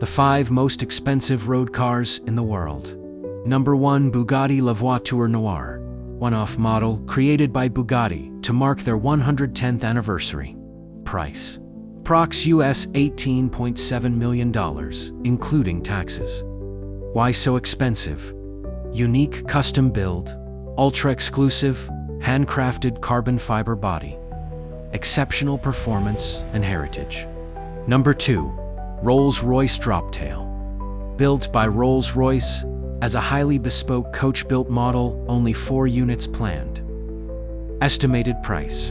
The 5 most expensive road cars in the world. Number 1. Bugatti La Voiture Noire. One-off model created by Bugatti to mark their 110th anniversary. Price: approx US $18.7 million, including taxes. Why so expensive? Unique custom build, ultra-exclusive, handcrafted carbon fiber body. Exceptional performance and heritage. Number 2. Rolls-Royce Droptail. Built by Rolls-Royce as a highly bespoke coach-built model, only 4 units planned. Estimated price: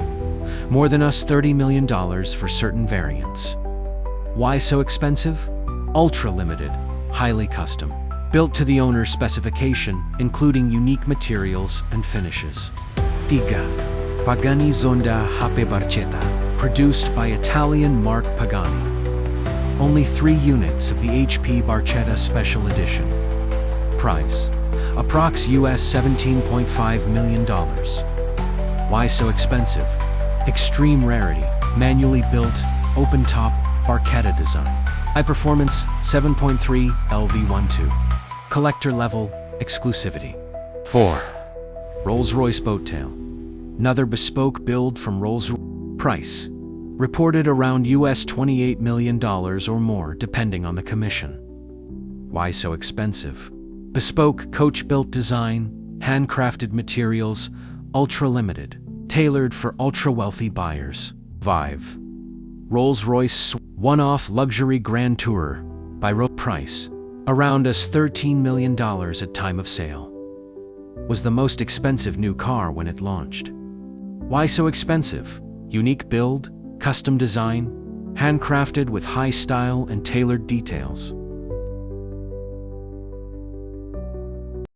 more than $30 million for certain variants. Why so expensive? Ultra-limited, highly custom. Built to the owner's specification, including unique materials and finishes. Pagani Zonda Barchetta. Produced by Italian Mark Pagani. Only 3 units of the HP Barchetta Special Edition. Price: approx US $17.5 million. Why so expensive? Extreme rarity, manually built, open-top, Barchetta design. High performance, 7.3 LV12. Collector level, exclusivity. 4. Rolls-Royce Sweptail. Another bespoke build from Rolls-Royce. Price: reported around US $28 million or more, depending on the commission. Why so expensive? Bespoke coach-built design, handcrafted materials, ultra-limited, tailored for ultra-wealthy buyers. 5. Rolls-Royce One-Off Luxury Grand Tourer by Price: around $13 million at time of sale. Was the most expensive new car when it launched. Why so expensive? Unique build, custom design, handcrafted with high style and tailored details.